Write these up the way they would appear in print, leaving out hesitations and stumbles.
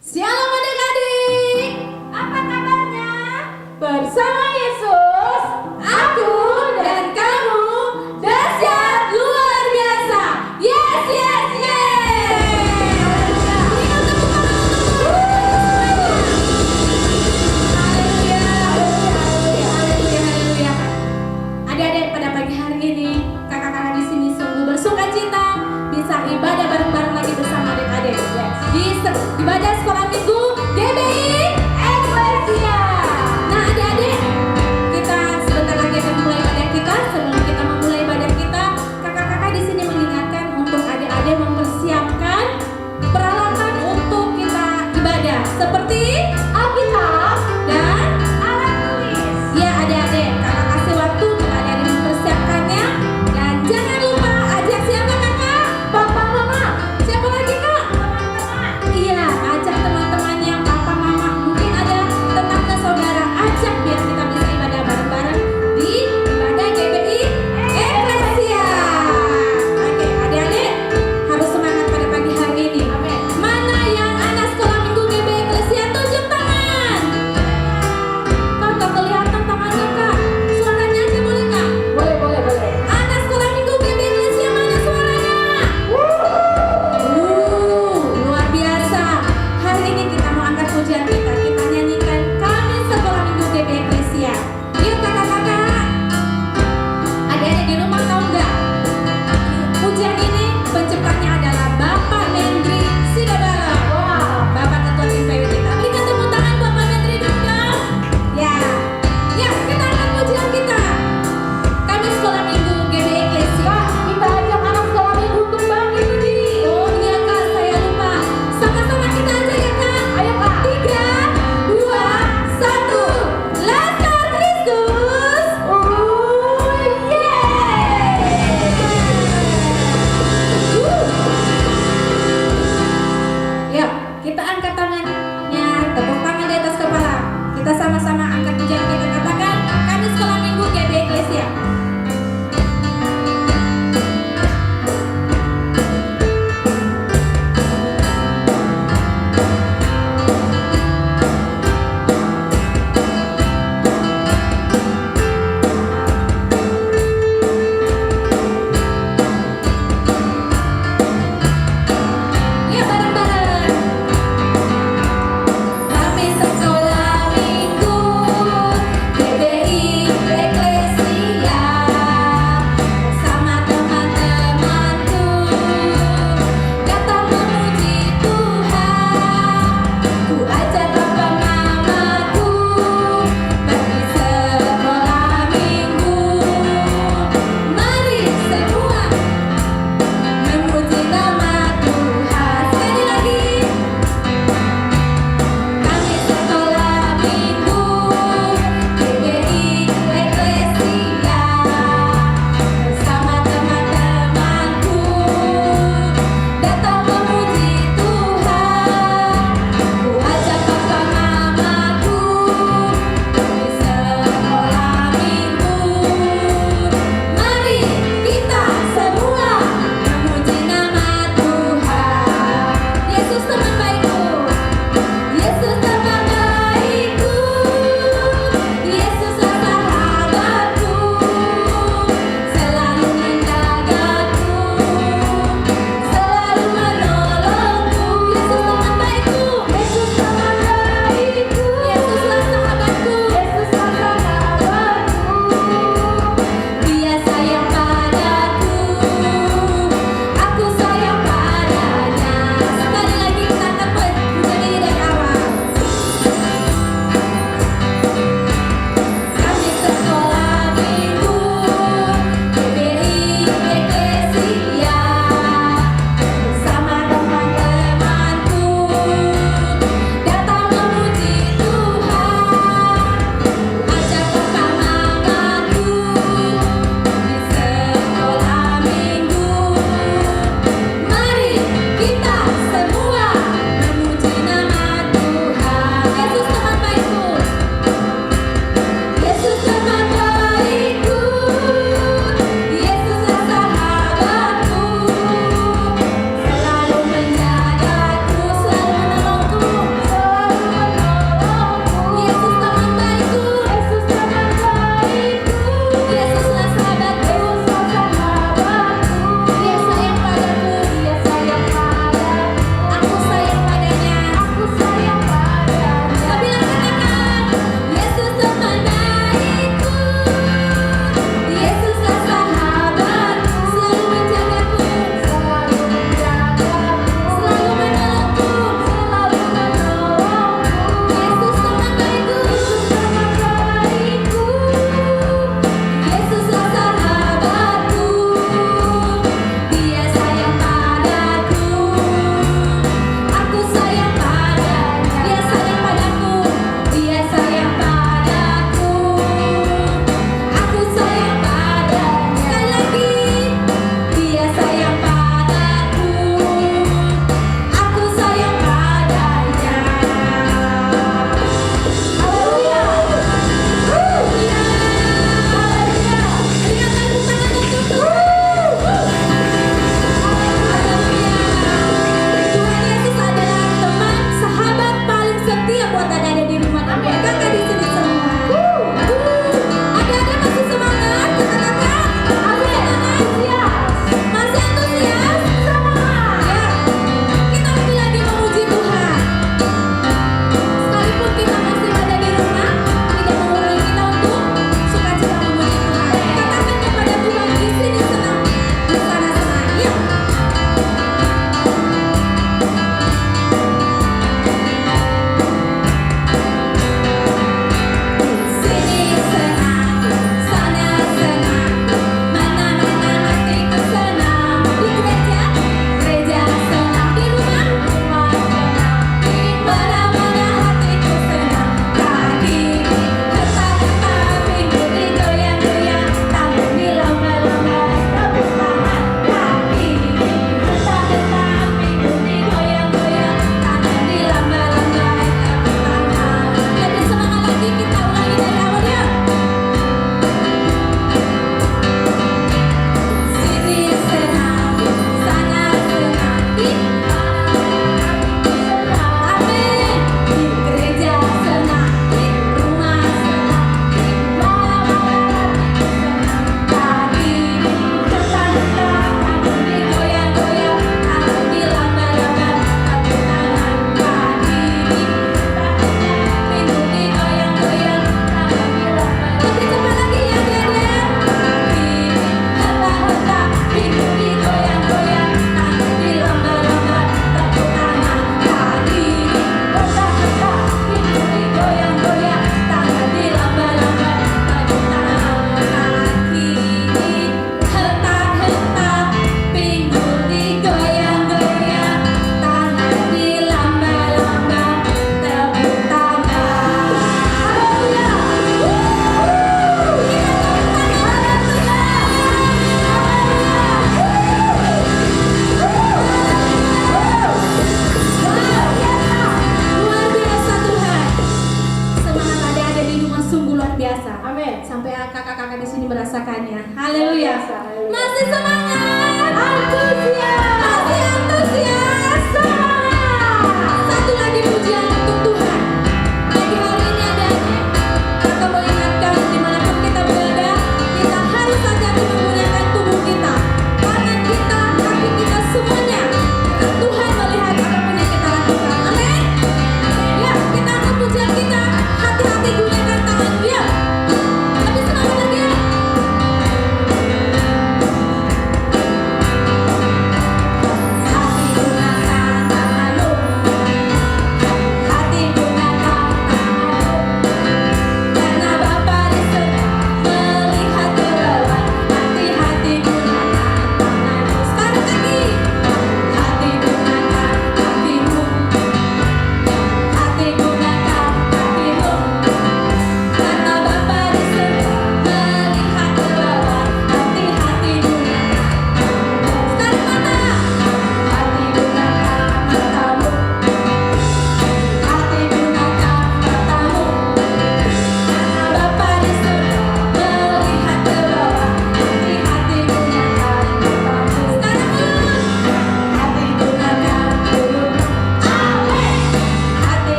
Shalom adik-adik, apa kabarnya? Bersama Yesus, aku dan kamu dahsyat luar biasa. Yes, yes, yes. Haleluya, haleluya, haleluya, haleluya. Adik-adik, pada pagi hari ini kakak-kakak di sini sungguh bersukacita bisa ibadah bareng-bareng lagi bersama adik-adik. Di ibadah sekolah minggu GBI Eklesia. Nah adik-adik, kita sebentar lagi akan mulai ibadah kita. Sebelum kita memulai ibadah kita, kakak-kakak di sini mengingatkan untuk adik-adik mempersiapkan peralatan untuk kita ibadah seperti Alkitab dan alat tulis. Ya adik-adik, kakak kasih waktu untuk adik-adik mempersiapkannya. Dan jangan lupa ajak siapa kakak? Papa, mama. Siapa lagi kak? Iya, ajak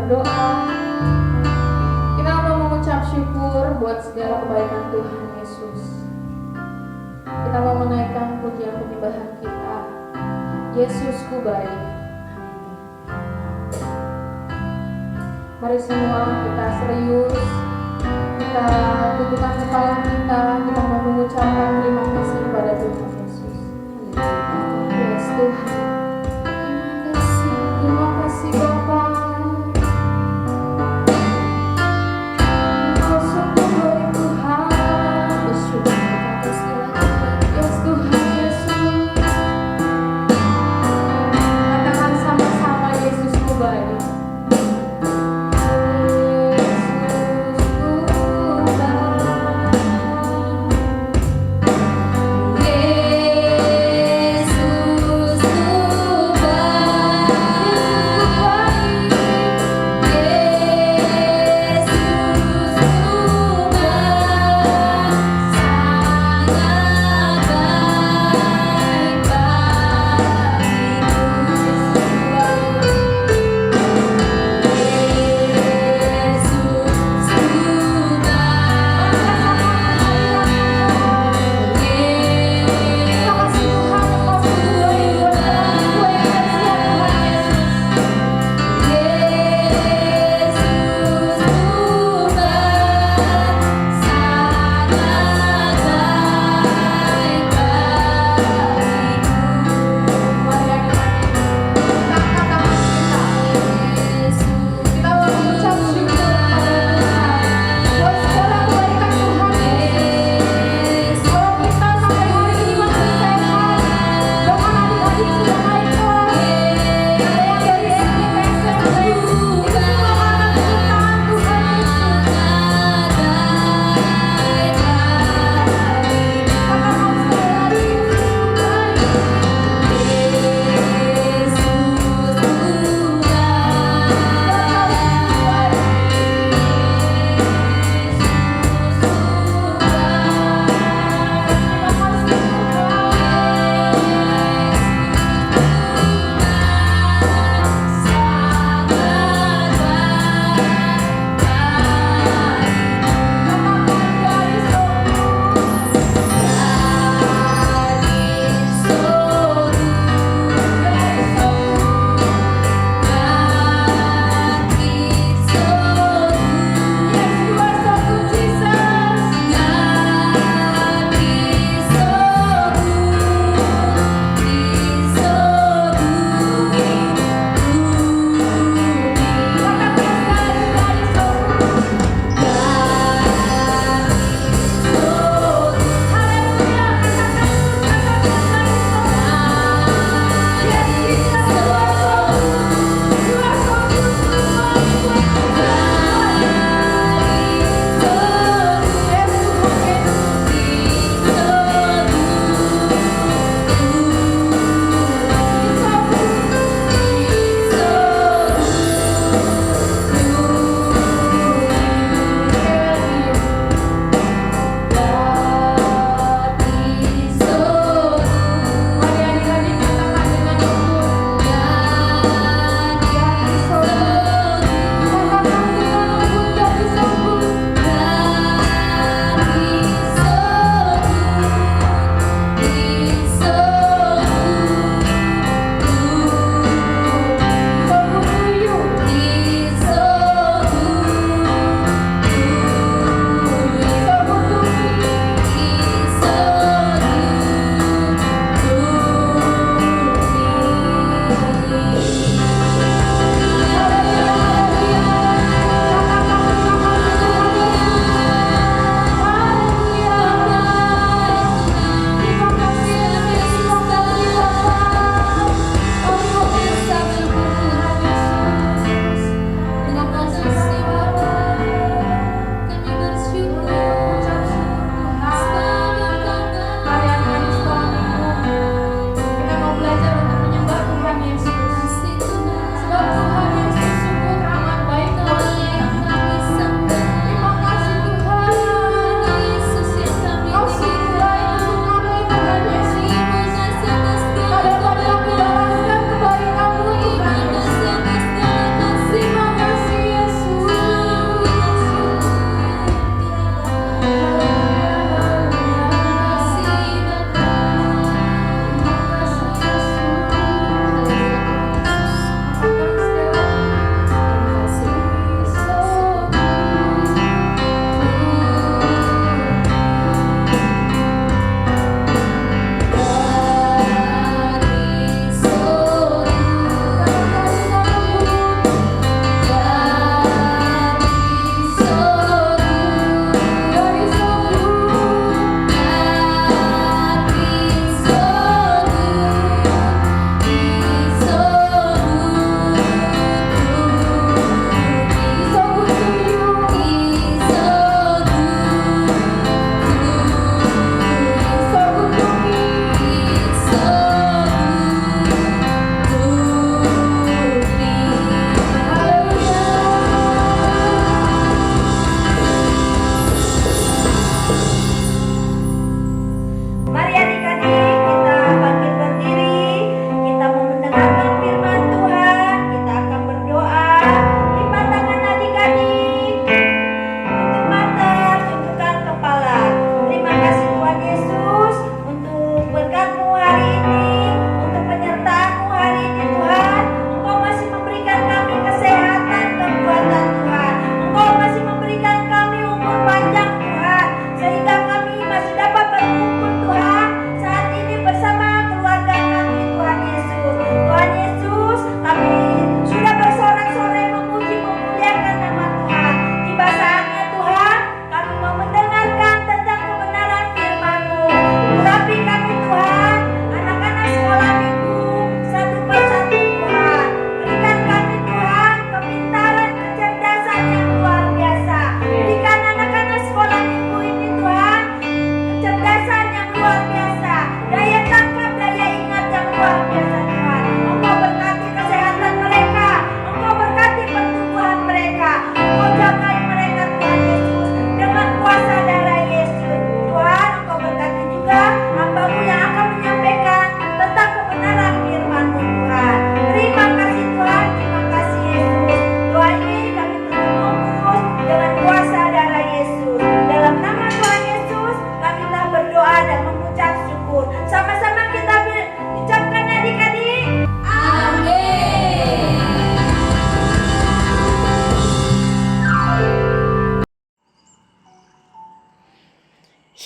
berdoa. Kita mau mengucap syukur buat segala kebaikan Tuhan Yesus. Kita mau menaikkan pujian penyembahan kita. Yesusku baik. Mari semua kita serius, kita tundukkan kepala kita mau mengucapkan terima kasih kepada Tuhan Yesus. Yes Tuhan. Terima kasih Bapa. Engkau sungguh baik Tuhan. Bersyukur atas segala kebaikan. Yes Tuhan Yesus. Katakan sama-sama Yesusku baik. Yesusku baik.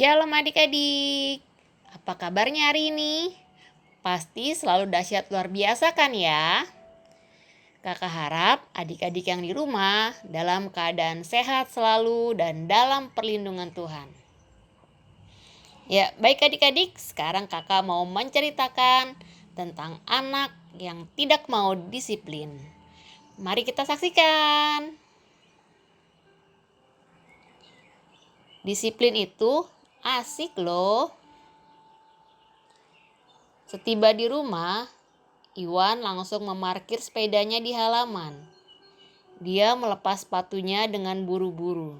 Shalom adik-adik. Apa kabarnya hari ini? Pasti selalu dahsyat luar biasa kan ya? Kakak harap adik-adik yang di rumah dalam keadaan sehat selalu dan dalam perlindungan Tuhan. Ya, baik adik-adik, sekarang kakak mau menceritakan tentang anak yang tidak mau disiplin. Mari kita saksikan. Disiplin itu asik loh. Setiba di rumah, Iwan langsung memarkir sepedanya di halaman. Dia melepas sepatunya dengan buru-buru.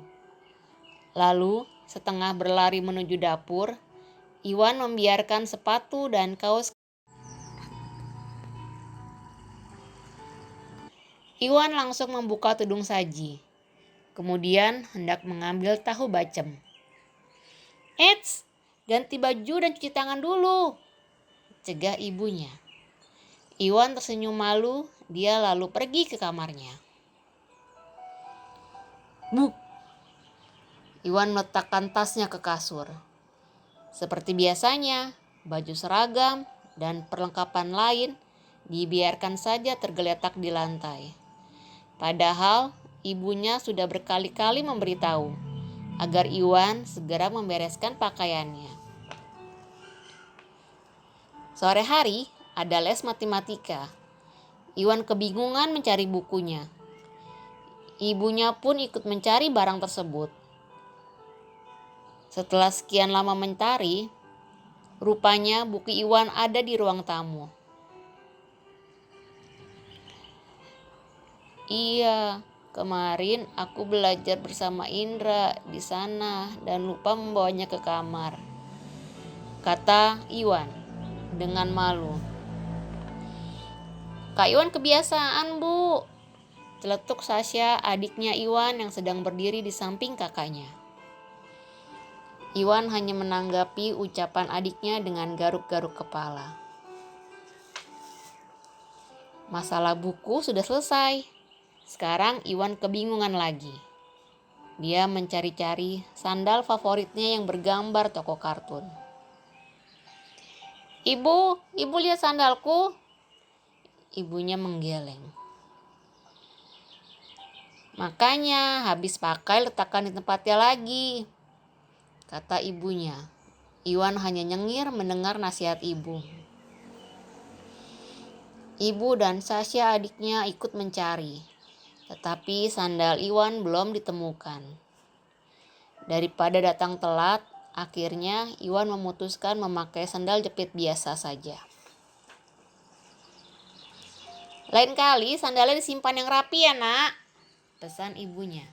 Lalu, setengah berlari menuju dapur, Iwan membiarkan sepatu dan kaos. Iwan langsung membuka tudung saji. Kemudian hendak mengambil tahu bacem. "Eits, ganti baju dan cuci tangan dulu," cegah ibunya. Iwan tersenyum malu, dia lalu pergi ke kamarnya. Buk! Iwan meletakkan tasnya ke kasur. Seperti biasanya, baju seragam dan perlengkapan lain dibiarkan saja tergeletak di lantai. Padahal ibunya sudah berkali-kali memberitahu agar Iwan segera membereskan pakaiannya. Sore hari ada les matematika. Iwan kebingungan mencari bukunya. Ibunya pun ikut mencari barang tersebut. Setelah sekian lama mencari, rupanya buku Iwan ada di ruang tamu. "Iya, kemarin aku belajar bersama Indra di sana dan lupa membawanya ke kamar," kata Iwan dengan malu. "Kak Iwan kebiasaan, Bu," celetuk Sasha, adiknya Iwan yang sedang berdiri di samping kakaknya. Iwan hanya menanggapi ucapan adiknya dengan garuk-garuk kepala. Masalah buku sudah selesai. Sekarang Iwan kebingungan lagi. Dia mencari-cari sandal favoritnya yang bergambar tokoh kartun. Ibu lihat sandalku." Ibunya menggeleng. "Makanya habis pakai letakkan di tempatnya lagi," kata ibunya. Iwan hanya nyengir mendengar nasihat ibu. Ibu dan Sasha adiknya ikut mencari. Tetapi sandal Iwan belum ditemukan. Daripada datang telat, akhirnya Iwan memutuskan memakai sandal jepit biasa saja. "Lain kali sandalnya disimpan yang rapi ya, Nak," pesan ibunya.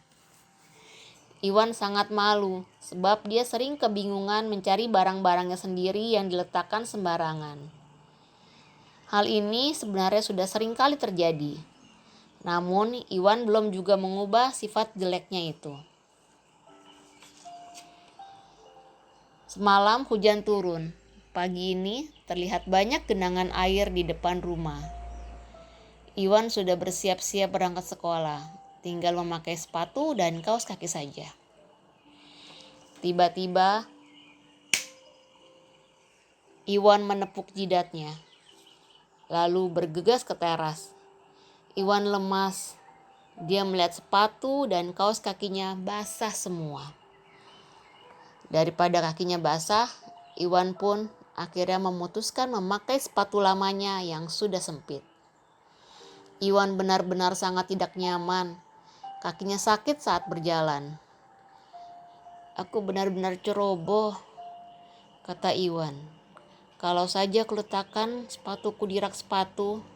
Iwan sangat malu sebab dia sering kebingungan mencari barang-barangnya sendiri yang diletakkan sembarangan. Hal ini sebenarnya sudah sering kali terjadi. Namun Iwan belum juga mengubah sifat jeleknya itu. Semalam hujan turun. Pagi ini terlihat banyak genangan air di depan rumah. Iwan sudah bersiap-siap berangkat sekolah. Tinggal memakai sepatu dan kaos kaki saja. Tiba-tiba Iwan menepuk jidatnya, lalu bergegas ke teras. Iwan lemas. Dia melihat sepatu dan kaos kakinya basah semua. Daripada kakinya basah, Iwan pun akhirnya memutuskan memakai sepatu lamanya yang sudah sempit. Iwan benar-benar sangat tidak nyaman. Kakinya sakit saat berjalan. "Aku benar-benar ceroboh," kata Iwan. "Kalau saja kuletakkan sepatuku di rak sepatu,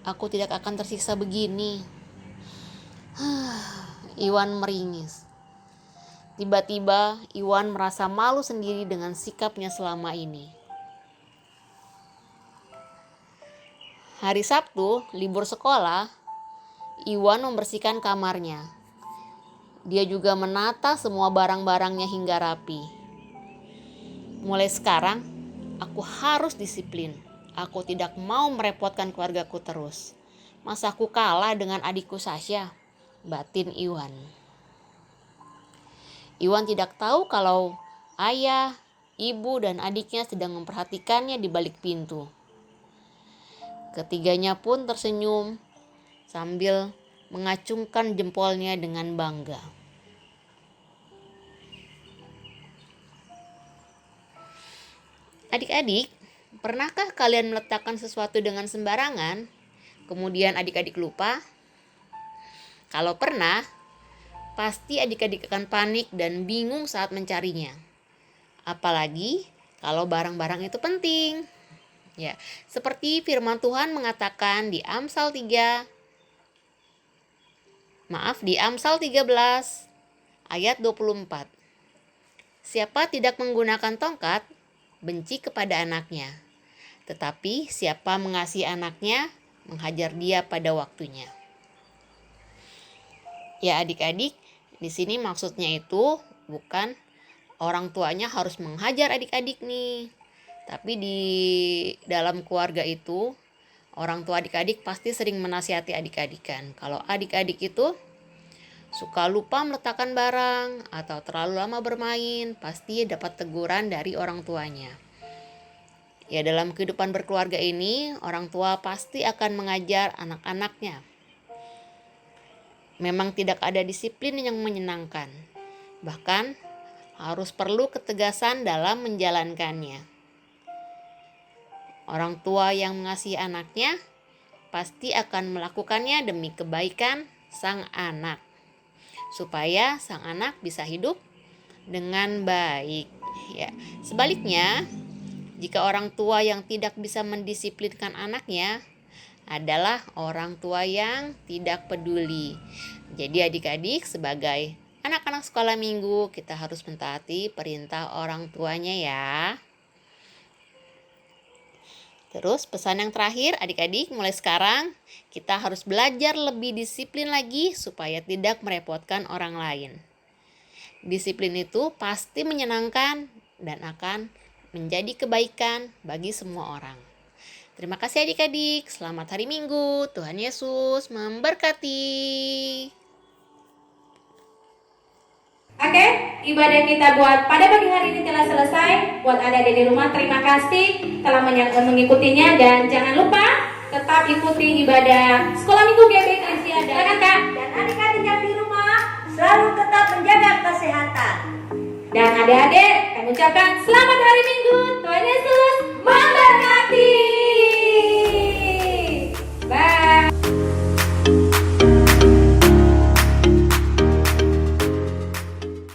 aku tidak akan tersiksa begini." Iwan meringis. Tiba-tiba Iwan merasa malu sendiri dengan sikapnya selama ini. Hari Sabtu, libur sekolah, Iwan membersihkan kamarnya. Dia juga menata semua barang-barangnya hingga rapi. "Mulai sekarang, aku harus disiplin. Aku tidak mau merepotkan keluargaku terus. Masa aku kalah dengan adikku Sasha?" batin Iwan. Iwan tidak tahu kalau ayah, ibu, dan adiknya sedang memperhatikannya di balik pintu. Ketiganya pun tersenyum sambil mengacungkan jempolnya dengan bangga. Adik-adik, pernahkah kalian meletakkan sesuatu dengan sembarangan, kemudian adik-adik lupa? Kalau pernah, pasti adik-adik akan panik dan bingung saat mencarinya. Apalagi kalau barang-barang itu penting. Ya, seperti firman Tuhan mengatakan di Amsal 13 ayat 24. Siapa tidak menggunakan tongkat, benci kepada anaknya. Tetapi siapa mengasihi anaknya, menghajar dia pada waktunya. Ya adik-adik, di sini maksudnya itu bukan orang tuanya harus menghajar adik-adik nih. Tapi di dalam keluarga itu, orang tua adik-adik pasti sering menasihati adik-adikan. Kalau adik-adik itu suka lupa meletakkan barang atau terlalu lama bermain, pasti dapat teguran dari orang tuanya. Ya, dalam kehidupan berkeluarga ini, orang tua pasti akan mengajar anak-anaknya. Memang tidak ada disiplin yang menyenangkan. Bahkan harus perlu ketegasan dalam menjalankannya. Orang tua yang mengasihi anaknya pasti akan melakukannya demi kebaikan sang anak, supaya sang anak bisa hidup dengan baik. Ya, sebaliknya, jika orang tua yang tidak bisa mendisiplinkan anaknya adalah orang tua yang tidak peduli. Jadi adik-adik, sebagai anak-anak sekolah minggu, kita harus mentaati perintah orang tuanya ya. Terus pesan yang terakhir, adik-adik, mulai sekarang kita harus belajar lebih disiplin lagi supaya tidak merepotkan orang lain. Disiplin itu pasti menyenangkan dan akan menjadi kebaikan bagi semua orang. Terima kasih adik-adik, selamat hari Minggu, Tuhan Yesus memberkati. Oke, ibadah kita buat pada pagi hari ini telah selesai. Buat adik-adik di rumah, terima kasih telah mengikutinya. Dan jangan lupa tetap ikuti ibadah Sekolah Minggu GBI Krisia. Dan Kak, Dan adik-adik yang di rumah selalu tetap menjaga kesehatan. dan adik-adik, kami ucapkan selamat hari Minggu. Tuhan Yesus memberkati.